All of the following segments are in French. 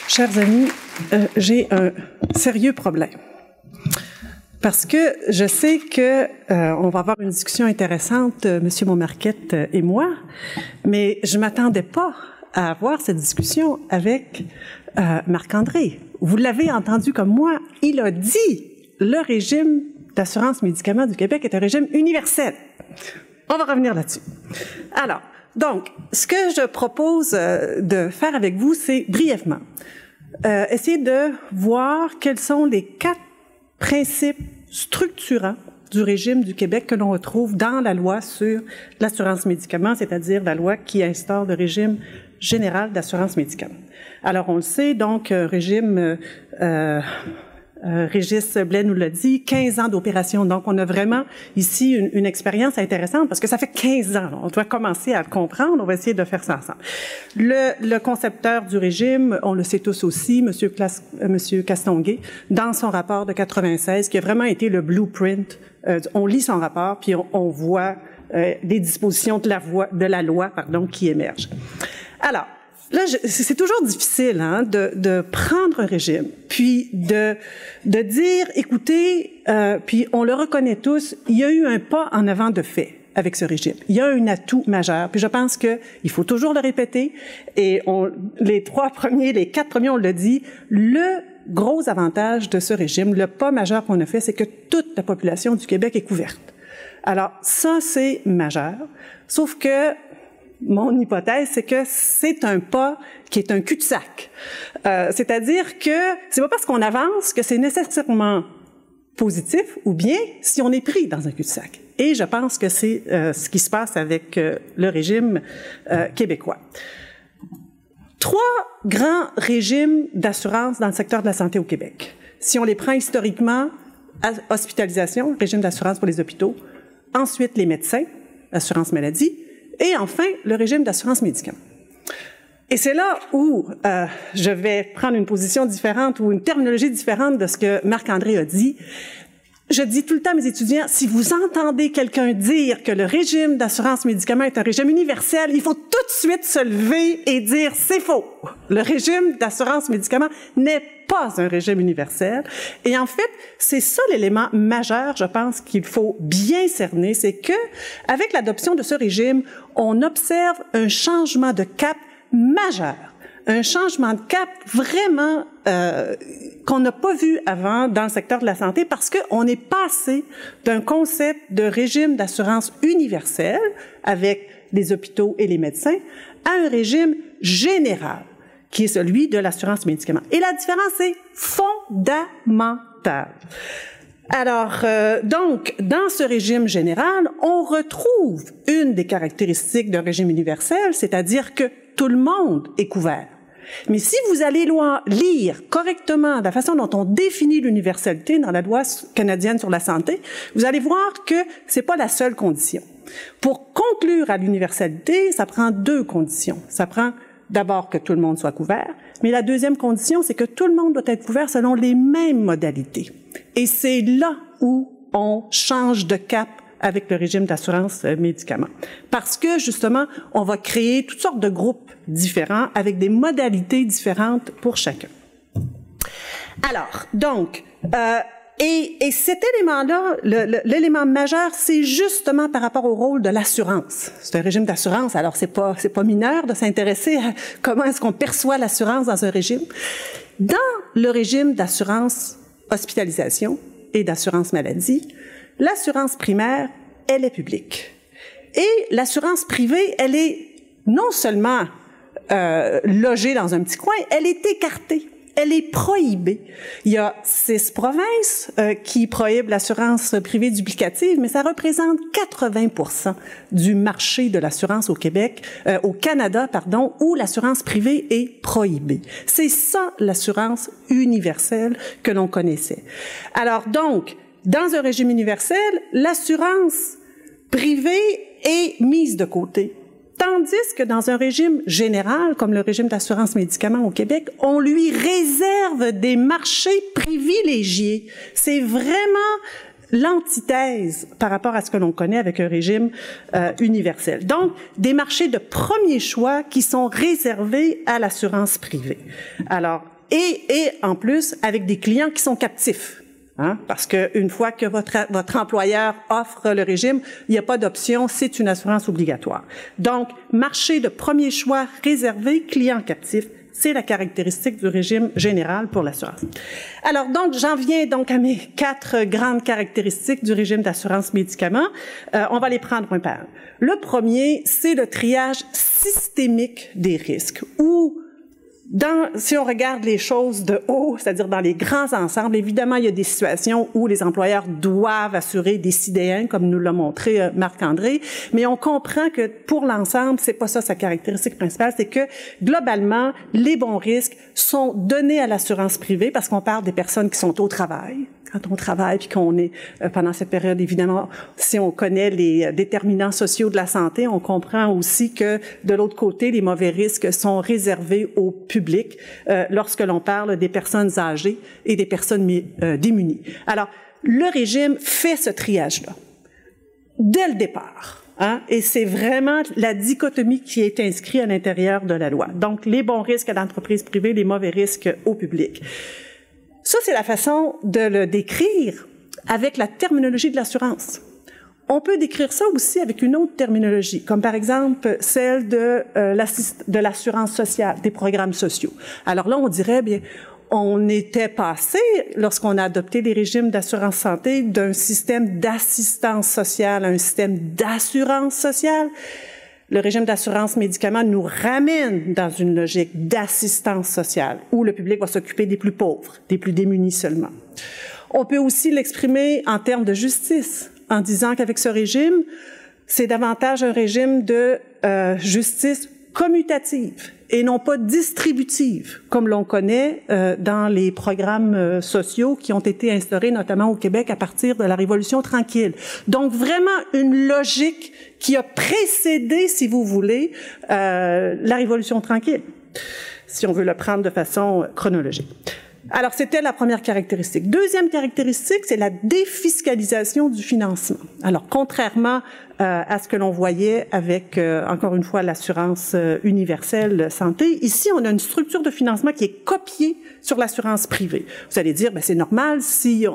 Chers amis, j'ai un sérieux problème. Parce que je sais que on va avoir une discussion intéressante, Monsieur Montmarquette et moi, mais je m'attendais pas à avoir cette discussion avec Marc-André. Vous l'avez entendu comme moi, il a dit le régime d'assurance médicaments du Québec est un régime universel. On va revenir là-dessus. Alors, donc, ce que je propose de faire avec vous, c'est brièvement essayer de voir quels sont les 4 principes structurants du régime du Québec que l'on retrouve dans la loi sur l'assurance médicaments, c'est-à-dire la loi qui instaure le régime général d'assurance médicaments. Alors, on le sait, donc, régime... Régis Blais nous l'a dit, 15 ans d'opération. Donc, on a vraiment ici une expérience intéressante parce que ça fait 15 ans. On doit commencer à le comprendre. On va essayer de faire ça ensemble. Le concepteur du régime, on le sait tous aussi, Monsieur Castonguay, dans son rapport de 96, qui a vraiment été le blueprint. On lit son rapport, puis on voit des dispositions de la loi qui émergent. Alors, là, c'est toujours difficile de prendre un régime, puis de dire, écoutez, puis on le reconnaît tous, il y a eu un pas en avant de fait avec ce régime. Il y a un atout majeur, puis je pense que il faut toujours le répéter, et les 4 premiers, on l'a dit, le gros avantage de ce régime, le pas majeur qu'on a fait, c'est que toute la population du Québec est couverte. Alors, ça, c'est majeur, sauf que mon hypothèse, c'est que c'est un pas qui est un cul-de-sac. C'est-à-dire que c'est pas parce qu'on avance que c'est nécessairement positif ou bien si on est pris dans un cul-de-sac. Et je pense que c'est ce qui se passe avec le régime québécois. 3 grands régimes d'assurance dans le secteur de la santé au Québec. Si on les prend historiquement, hospitalisation, régime d'assurance pour les hôpitaux, ensuite les médecins, assurance maladie, et enfin, le régime d'assurance médicaments. Et c'est là où je vais prendre une position différente ou une terminologie différente de ce que Marc-André a dit. Je dis tout le temps à mes étudiants, si vous entendez quelqu'un dire que le régime d'assurance médicaments est un régime universel, il faut tout de suite se lever et dire c'est faux. Le régime d'assurance médicaments n'est pas un régime universel. Et en fait, c'est ça l'élément majeur, je pense, qu'il faut bien cerner, c'est que avec l'adoption de ce régime, on observe un changement de cap majeur. Un changement de cap vraiment qu'on n'a pas vu avant dans le secteur de la santé parce qu'on est passé d'un concept de régime d'assurance universel avec les hôpitaux et les médecins à un régime général qui est celui de l'assurance médicaments. Et la différence est fondamentale. Alors, donc, dans ce régime général, on retrouve une des caractéristiques d'un régime universel, c'est-à-dire que tout le monde est couvert. Mais si vous allez lire correctement la façon dont on définit l'universalité dans la loi canadienne sur la santé, vous allez voir que c'est pas la seule condition. Pour conclure à l'universalité, ça prend 2 conditions. Ça prend d'abord que tout le monde soit couvert, mais la deuxième condition, c'est que tout le monde doit être couvert selon les mêmes modalités. Et c'est là où on change de cap avec le régime d'assurance médicaments. Parce que, justement, on va créer toutes sortes de groupes différents avec des modalités différentes pour chacun. Alors, donc, et cet élément-là, l'élément majeur, c'est justement par rapport au rôle de l'assurance. C'est un régime d'assurance, alors c'est pas mineur de s'intéresser à comment est-ce qu'on perçoit l'assurance dans un régime. Dans le régime d'assurance hospitalisation et d'assurance maladie, l'assurance primaire, elle est publique. Et l'assurance privée, elle est non seulement logée dans un petit coin, elle est écartée. Elle est prohibée. Il y a 6 provinces qui prohibent l'assurance privée duplicative, mais ça représente 80% du marché de l'assurance au Québec, au Canada, pardon, où l'assurance privée est prohibée. C'est ça l'assurance universelle que l'on connaissait. Alors donc, dans un régime universel, l'assurance privée est mise de côté. Tandis que dans un régime général, comme le régime d'assurance médicaments au Québec, on lui réserve des marchés privilégiés. C'est vraiment l'antithèse par rapport à ce que l'on connaît avec un régime universel. Donc, des marchés de premier choix qui sont réservés à l'assurance privée. Alors, Et en plus, avec des clients qui sont captifs. Hein? Parce qu'une fois que votre employeur offre le régime, il n'y a pas d'option, c'est une assurance obligatoire. Donc, marché de premier choix réservé, client captif, c'est la caractéristique du régime général pour l'assurance. Alors, donc, j'en viens donc à mes 4 grandes caractéristiques du régime d'assurance médicaments. On va les prendre un par un. Le premier, c'est le triage systémique des risques, où si on regarde les choses de haut, c'est-à-dire dans les grands ensembles, évidemment, il y a des situations où les employeurs doivent assurer des CDN, comme nous l'a montré Marc-André, mais on comprend que pour l'ensemble, c'est pas ça sa caractéristique principale, c'est que globalement, les bons risques sont donnés à l'assurance privée parce qu'on parle des personnes qui sont au travail. Quand on travaille puis qu'on est pendant cette période, évidemment, si on connaît les déterminants sociaux de la santé, on comprend aussi que de l'autre côté, les mauvais risques sont réservés au public lorsque l'on parle des personnes âgées et des personnes démunies. Alors, le régime fait ce triage-là dès le départ. Hein? Et c'est vraiment la dichotomie qui est inscrite à l'intérieur de la loi. Donc, les bons risques à l'entreprise privée, les mauvais risques au public. Ça, c'est la façon de le décrire avec la terminologie de l'assurance. On peut décrire ça aussi avec une autre terminologie, comme par exemple celle de l'assurance sociale, des programmes sociaux. Alors là, on dirait, bien, on était passé, lorsqu'on a adopté les régimes d'assurance santé, d'un système d'assistance sociale à un système d'assurance sociale. Le régime d'assurance médicaments nous ramène dans une logique d'assistance sociale où le public va s'occuper des plus pauvres, des plus démunis seulement. On peut aussi l'exprimer en termes de justice, en disant qu'avec ce régime, c'est davantage un régime de justice commutative et non pas distributive, comme l'on connaît dans les programmes sociaux qui ont été instaurés notamment au Québec à partir de la Révolution tranquille. Donc vraiment une logique qui a précédé, si vous voulez, la Révolution tranquille, si on veut le prendre de façon chronologique. Alors, c'était la première caractéristique. Deuxième caractéristique, c'est la défiscalisation du financement. Alors, contrairement à ce que l'on voyait avec, encore une fois, l'assurance universelle santé, ici, on a une structure de financement qui est copiée sur l'assurance privée. Vous allez dire, ben, c'est normal si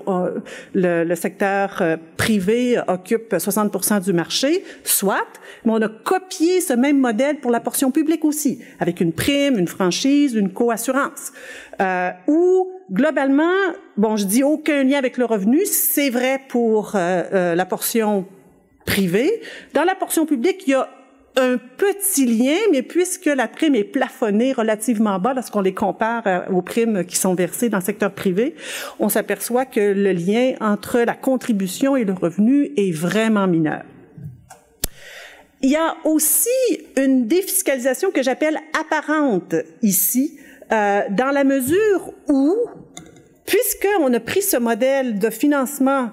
le secteur privé occupe 60% du marché, soit, mais on a copié ce même modèle pour la portion publique aussi, avec une prime, une franchise, une coassurance. Où, globalement, bon, je dis aucun lien avec le revenu, c'est vrai pour la portion privée. Dans la portion publique, il y a un petit lien, mais puisque la prime est plafonnée relativement bas lorsqu'on les compare aux primes qui sont versées dans le secteur privé, on s'aperçoit que le lien entre la contribution et le revenu est vraiment mineur. Il y a aussi une défiscalisation que j'appelle apparente ici, dans la mesure où, puisqu'on a pris ce modèle de financement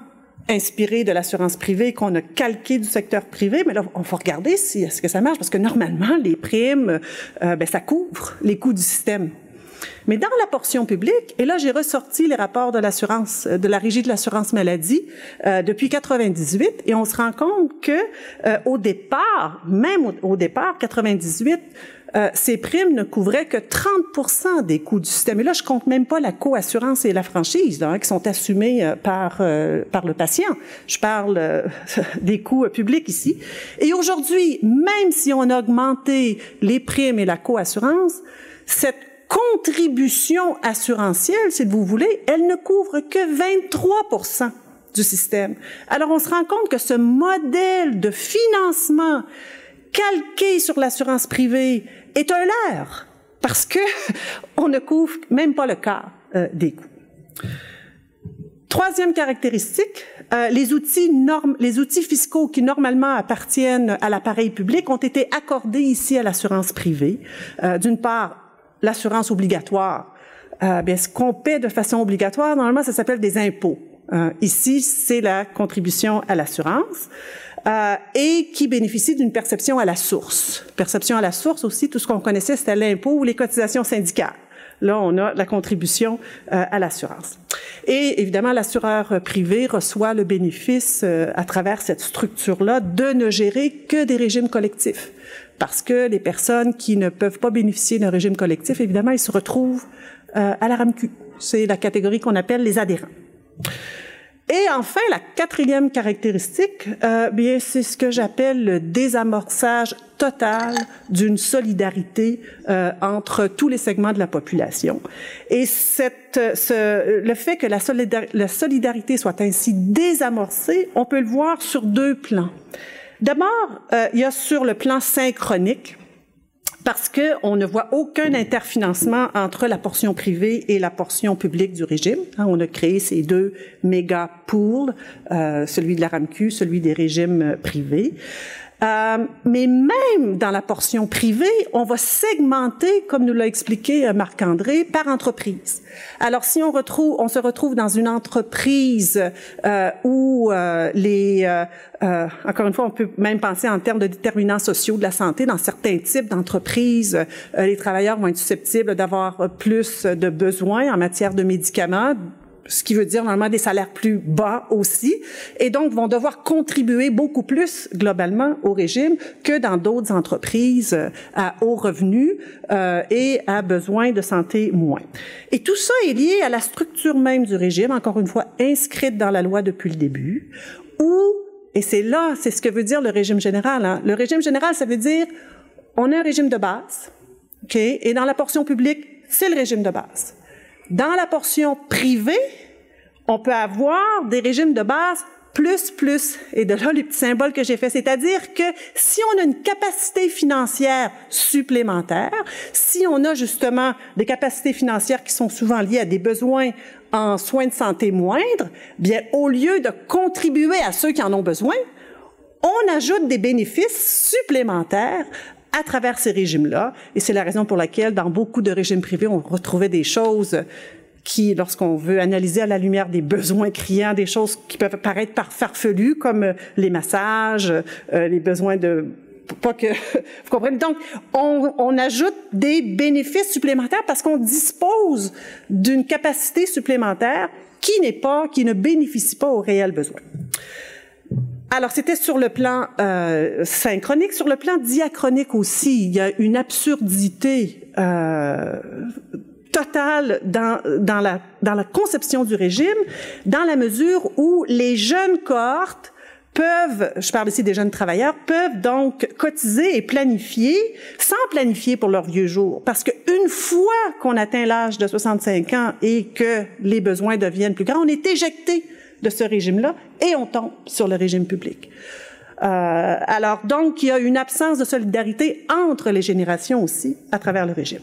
inspiré de l'assurance privée qu'on a calqué du secteur privé, mais là, on faut regarder si est-ce que ça marche, parce que normalement, les primes, ça couvre les coûts du système. Mais dans la portion publique, et là, j'ai ressorti les rapports de l'assurance, de la Régie de l'assurance maladie depuis 98, et on se rend compte que au départ, même au départ, 98, ces primes ne couvraient que 30% des coûts du système. Et là, je compte même pas la coassurance et la franchise là, qui sont assumées par le patient. Je parle des coûts publics ici. Et aujourd'hui, même si on a augmenté les primes et la coassurance, cette contribution assurantielle, si vous voulez, elle ne couvre que 23% du système. Alors, on se rend compte que ce modèle de financement calqué sur l'assurance privée est un leurre, parce que on ne couvre même pas le quart des coûts. Troisième caractéristique, les outils fiscaux qui normalement appartiennent à l'appareil public ont été accordés ici à l'assurance privée. D'une part, l'assurance obligatoire. Ce qu'on paie de façon obligatoire, normalement, ça s'appelle des impôts. Ici, c'est la contribution à l'assurance. Et qui bénéficie d'une perception à la source. Perception à la source aussi, tout ce qu'on connaissait, c'était l'impôt ou les cotisations syndicales. Là, on a la contribution à l'assurance. Et évidemment, l'assureur privé reçoit le bénéfice à travers cette structure-là de ne gérer que des régimes collectifs. Parce que les personnes qui ne peuvent pas bénéficier d'un régime collectif, évidemment, ils se retrouvent à la RAMQ. C'est la catégorie qu'on appelle les adhérents. Et enfin, la quatrième caractéristique, bien, c'est ce que j'appelle le désamorçage total d'une solidarité entre tous les segments de la population. Et le fait que la solidarité soit ainsi désamorcée, on peut le voir sur deux plans. D'abord, il y a sur le plan synchronique, parce qu'on ne voit aucun interfinancement entre la portion privée et la portion publique du régime. On a créé ces deux méga pools, celui de la RAMQ, celui des régimes privés. Mais même dans la portion privée, on va segmenter, comme nous l'a expliqué Marc-André, par entreprise. Alors, si on se retrouve dans une entreprise où encore une fois, on peut même penser en termes de déterminants sociaux de la santé, dans certains types d'entreprises, les travailleurs vont être susceptibles d'avoir plus de besoins en matière de médicaments, ce qui veut dire normalement des salaires plus bas aussi, et donc vont devoir contribuer beaucoup plus globalement au régime que dans d'autres entreprises à haut revenu et à besoins de santé moins. Et tout ça est lié à la structure même du régime, encore une fois inscrite dans la loi depuis le début, où, et c'est ce que veut dire le régime général. Hein. Le régime général, ça veut dire on a un régime de base, ok, et dans la portion publique, c'est le régime de base. Dans la portion privée, on peut avoir des régimes de base plus, et de là, le petit symbole que j'ai fait, c'est-à-dire que si on a une capacité financière supplémentaire, si on a justement des capacités financières qui sont souvent liées à des besoins en soins de santé moindres, bien, au lieu de contribuer à ceux qui en ont besoin, on ajoute des bénéfices supplémentaires à travers ces régimes-là, et c'est la raison pour laquelle, dans beaucoup de régimes privés, on retrouvait des choses qui, lorsqu'on veut analyser à la lumière des besoins criants, des choses qui peuvent paraître farfelues, comme les massages, les besoins de... Pas que... Vous comprenez? Donc, on ajoute des bénéfices supplémentaires parce qu'on dispose d'une capacité supplémentaire qui ne bénéficie pas aux réels besoins. Alors, c'était sur le plan synchronique. Sur le plan diachronique aussi, il y a une absurdité totale dans la conception du régime, dans la mesure où les jeunes cohortes peuvent, je parle ici des jeunes travailleurs, peuvent donc cotiser et planifier, sans planifier pour leur vieux jour. Parce qu'une fois qu'on atteint l'âge de 65 ans et que les besoins deviennent plus grands, on est éjecté de ce régime-là et on tombe sur le régime public. Alors, donc, il y a une absence de solidarité entre les générations aussi à travers le régime.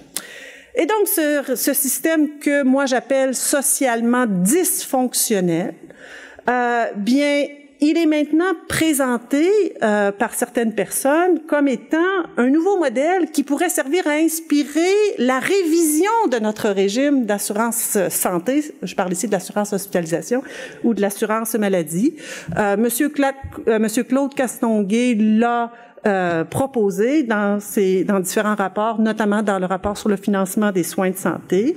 Et donc, ce système que moi j'appelle socialement dysfonctionnel, bien, il est maintenant présenté par certaines personnes comme étant un nouveau modèle qui pourrait servir à inspirer la révision de notre régime d'assurance santé. Je parle ici de l'assurance hospitalisation ou de l'assurance maladie. Monsieur Claude Castonguay l'a proposé dans différents rapports, notamment dans le rapport sur le financement des soins de santé.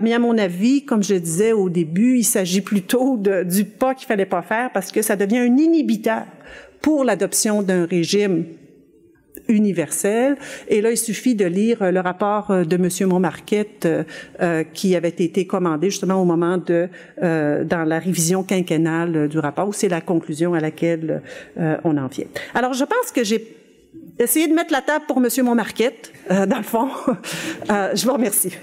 Mais à mon avis, comme je disais au début, il s'agit plutôt du pas qu'il fallait pas faire parce que ça devient un inhibiteur pour l'adoption d'un régime universel. Et là, il suffit de lire le rapport de M. Montmarquette qui avait été commandé justement au moment dans la révision quinquennale du rapport, où c'est la conclusion à laquelle on en vient. Alors, je pense que j'ai essayé de mettre la table pour M. Montmarquette, dans le fond. Je vous remercie.